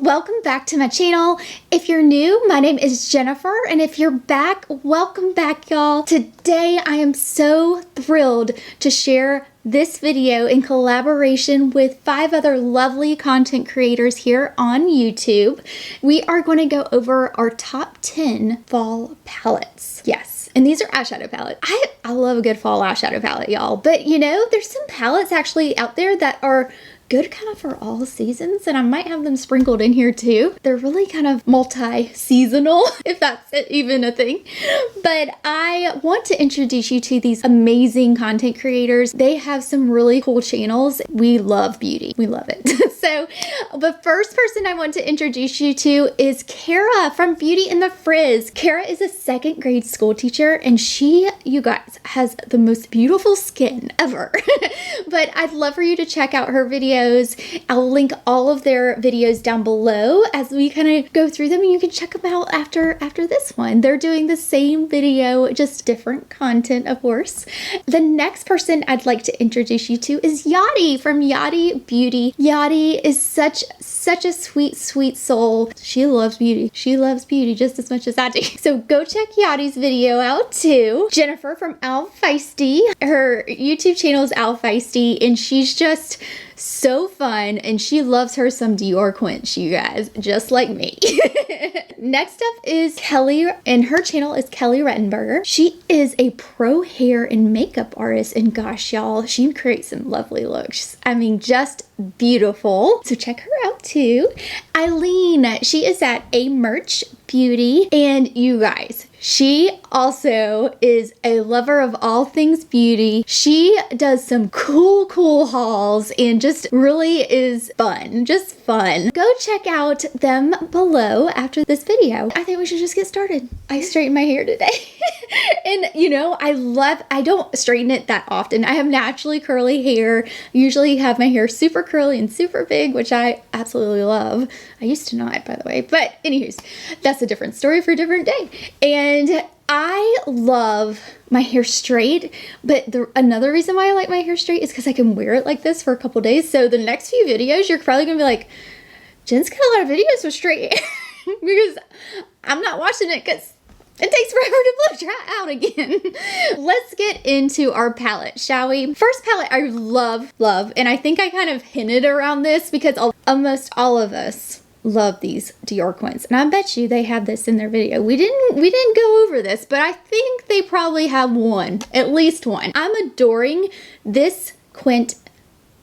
welcome back to my channel. If you're new, my name is Jennifer, and if you're back, welcome back, y'all. Today I am so thrilled to share this video in collaboration with 5 other lovely content creators here on YouTube. We are going to go over our top 10 fall palettes. Yes, and these are eyeshadow palettes. I love a good fall eyeshadow palette, y'all, but you know, there's some palettes actually out there that are good kind of for all seasons, and I might have them sprinkled in here too. They're really kind of multi-seasonal, if that's even a thing. But I want to introduce you to these amazing content creators. They have some really cool channels. We love beauty. We love it. So the first person I want to introduce you to is Kara from Beauty in the Frizz. Kara is a 2nd grade school teacher, and she, you guys, has the most beautiful skin ever. But I'd love for you to check out her videos. I'll link all of their videos down below as we kind of go through them, and you can check them out after this one. They're doing the same video, just different content, of course. The next person I'd like to introduce you to is Yadi from Yadi Beauty. Yadi is such a sweet soul. She loves beauty. She loves beauty just as much as I do. So go check Yadi's video out too. Jennifer from Al Feisty. Her YouTube channel is Al Feisty, and she's just so fun, and she loves her some Dior quench, you guys, just like me. Next up is Kelly, and her channel is Kelly Rettenberger. She is a pro hair and makeup artist, and gosh, y'all, she creates some lovely looks. I mean, just beautiful. So check her out too. Eileen, she is at A Merch Beauty, and you guys, she also is a lover of all things beauty. She does some cool hauls and just really is fun, just fun. Go check out them below after this video. I think we should just get started. I straightened my hair today. And you know, I don't straighten it that often. I have naturally curly hair. I usually have my hair super curly and super big, which I absolutely love. I used to not, by the way, but anyways, that's a different story for a different day. And I love my hair straight, but another reason why I like my hair straight is because I can wear it like this for a couple days. So the next few videos, you're probably gonna be like, Jen's got a lot of videos with straight hair because I'm not watching it because it takes forever to blow dry out again. Let's get into our palette, shall we? First palette I love, and I think I kind of hinted around this because almost all of us love these Dior quints, and I bet you they have this in their video. We didn't go over this, but I think they probably have one, at least one. I'm adoring this quint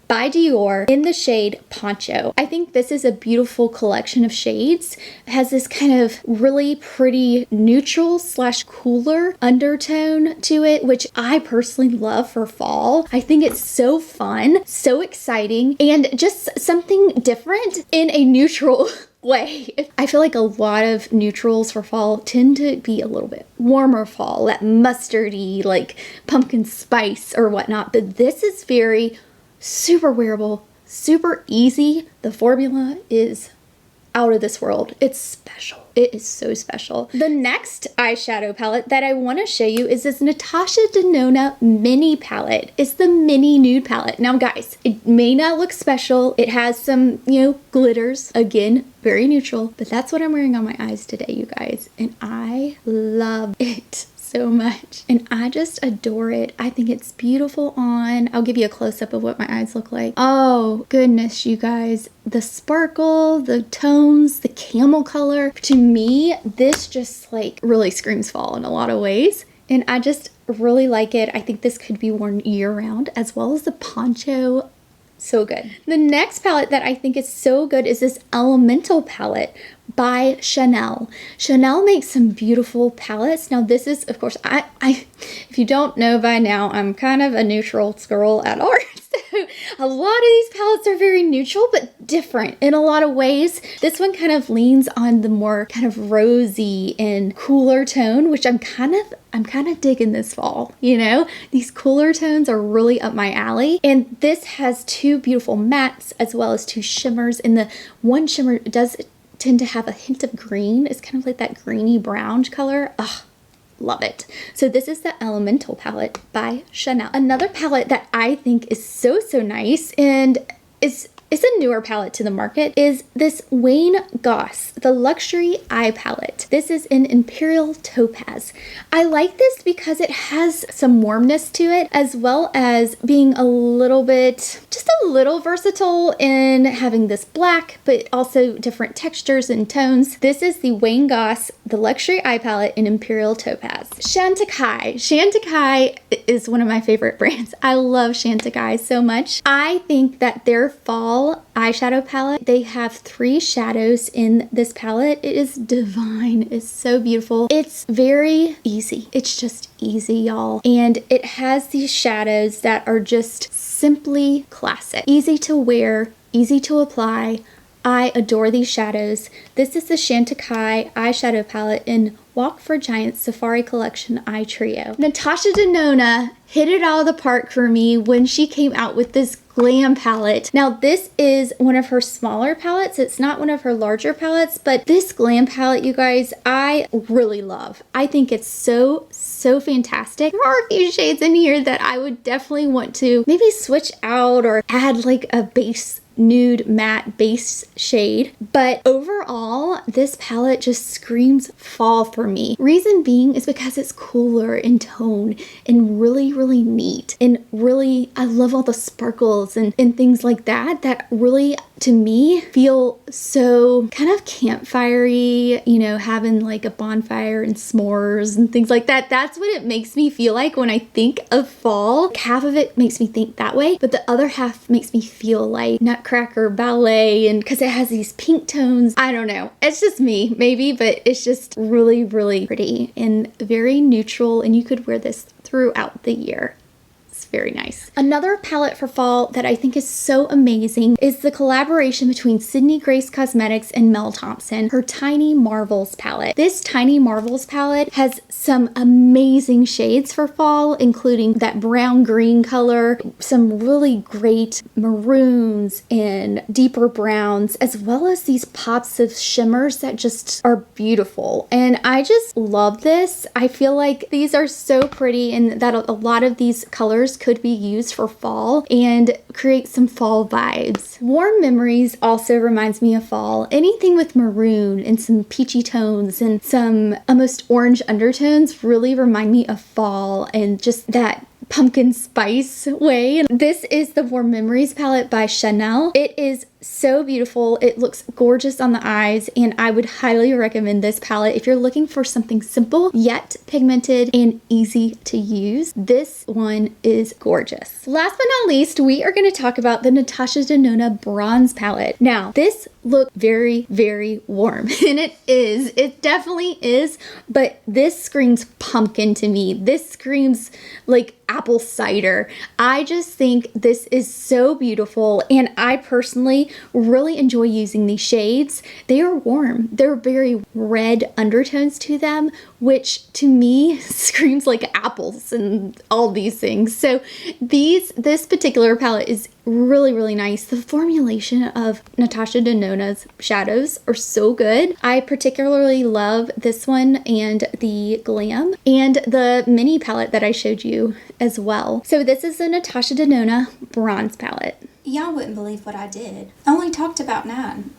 by Dior in the shade Poncho. I think this is a beautiful collection of shades. It has this kind of really pretty neutral / cooler undertone to it, which I personally love for fall. I think it's so fun, so exciting, and just something different in a neutral way. I feel like a lot of neutrals for fall tend to be a little bit warmer fall, that mustardy, like pumpkin spice or whatnot, but this is very super wearable, super easy. The formula is out of this world. It's special. It is so special. The next eyeshadow palette that I want to show you is this Natasha Denona mini palette. It's the mini nude palette. Now guys, it may not look special. It has some, you know, glitters. Again, very neutral, but that's what I'm wearing on my eyes today, you guys, and I love it so much, and I just adore it. I think it's beautiful on. I'll give you a close-up of what my eyes look like. Oh goodness, you guys, the sparkle, the tones, the camel color. To me, this just like really screams fall in a lot of ways, and I just really like it. I think this could be worn year-round, as well as the poncho. So good. The next palette that I think is so good is this Elemental palette by Chanel. Chanel makes some beautiful palettes. Now this is, of course, I if you don't know by now, I'm kind of a neutrals girl at heart. So a lot of these palettes are very neutral, but different in a lot of ways. This one kind of leans on the more kind of rosy and cooler tone, which I'm kind of digging this fall, you know? These cooler tones are really up my alley. And this has 2 beautiful mattes as well as 2 shimmers. And the one shimmer does tend to have a hint of green. It's kind of like that greeny brown color. Ugh, love it. So this is the Elemental palette by Chanel. Another palette that I think is so nice, and it's it's a newer palette to the market, is this Wayne Goss, the Luxury Eye Palette. This is in Imperial Topaz. I like this because it has some warmness to it, as well as being a little bit, just a little versatile in having this black, but also different textures and tones. This is the Wayne Goss, the Luxury Eye Palette in Imperial Topaz. Chantecaille. Chantecaille is one of my favorite brands. I love Chantecaille so much. I think that their fall eyeshadow palette, they have 3 shadows in this palette. It is divine. It's so beautiful. It's very easy. It's just easy, y'all. And it has these shadows that are just simply classic. Easy to wear, easy to apply. I adore these shadows. This is the Chantecaille eyeshadow palette in Walk for Giants Safari Collection Eye Trio. Natasha Denona hit it out of the park for me when she came out with this glam palette. Now this is one of her smaller palettes. It's not one of her larger palettes, but this glam palette, you guys, I really love. I think it's so fantastic. There are a few shades in here that I would definitely want to maybe switch out or add like a base nude matte base shade, but overall this palette just screams fall for me. Reason being is because it's cooler in tone and really neat, and really I love all the sparkles and things like that that really to me feel so kind of campfire-y, you know, having like a bonfire and s'mores and things like that. That's what it makes me feel like when I think of fall. Half of it makes me think that way, but the other half makes me feel like Nutcracker Ballet, and because it has these pink tones. I don't know. It's just me, maybe, but it's just really pretty and very neutral, and you could wear this throughout the year. Very nice. Another palette for fall that I think is so amazing is the collaboration between Sydney Grace Cosmetics and Mel Thompson, her Tiny Marvels palette. This Tiny Marvels palette has some amazing shades for fall, including that brown green color, some really great maroons and deeper browns, as well as these pops of shimmers that just are beautiful. And I just love this. I feel like these are so pretty, and that a lot of these colors could be used for fall and create some fall vibes. Warm Memories also reminds me of fall. Anything with maroon and some peachy tones and some almost orange undertones really remind me of fall and just that pumpkin spice way. This is the Warm Memories palette by Chanel. It is so beautiful. It looks gorgeous on the eyes, and I would highly recommend this palette if you're looking for something simple yet pigmented and easy to use. This one is gorgeous. Last but not least, we are going to talk about the Natasha Denona bronze palette. Now, this looks very warm, and it definitely is, but this screams pumpkin to me. This screams like apple cider. I just think this is so beautiful, and I personally really enjoy using these shades. They are warm. They're very red undertones to them, which to me screams like apples and all these things. So this particular palette is really nice. The formulation of Natasha Denona's shadows are so good. I particularly love this one and the Glam and the mini palette that I showed you as well. So this is the Natasha Denona bronze palette. Y'all wouldn't believe what I did. I only talked about 9.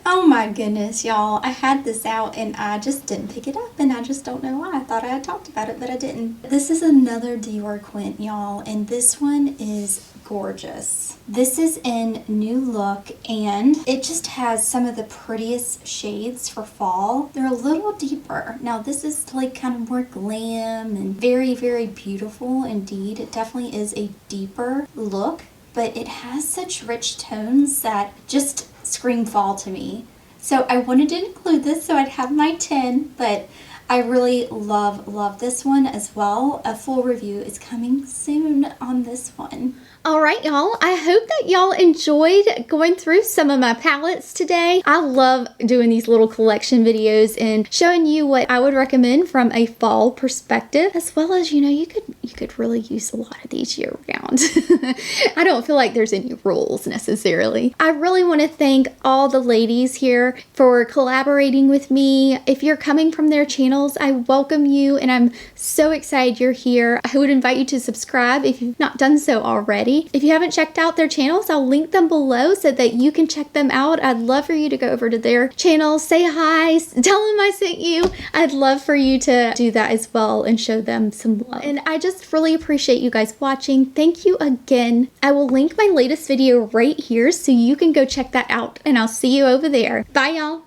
Oh my goodness, y'all. I had this out and I just didn't pick it up, and I just don't know why. I thought I had talked about it, but I didn't. This is another Dior Quint, y'all, and this one is gorgeous. This is in New Look, and it just has some of the prettiest shades for fall. They're a little deeper. Now this is like kind of more glam and very beautiful indeed. It definitely is a deeper look, but it has such rich tones that just scream fall to me. So I wanted to include this so I'd have my 10, but I really love this one as well. A full review is coming soon on this one. All right, y'all. I hope that y'all enjoyed going through some of my palettes today. I love doing these little collection videos and showing you what I would recommend from a fall perspective, as well as, you know, you could really use a lot of these year round. I don't feel like there's any rules necessarily. I really want to thank all the ladies here for collaborating with me. If you're coming from their channels, I welcome you, and I'm so excited you're here. I would invite you to subscribe if you've not done so already. already. If you haven't checked out their channels, I'll link them below so that you can check them out. I'd love for you to go over to their channel, say hi, tell them I sent you. I'd love for you to do that as well and show them some love. And I just really appreciate you guys watching. Thank you again. I will link my latest video right here so you can go check that out, and I'll see you over there. Bye, y'all.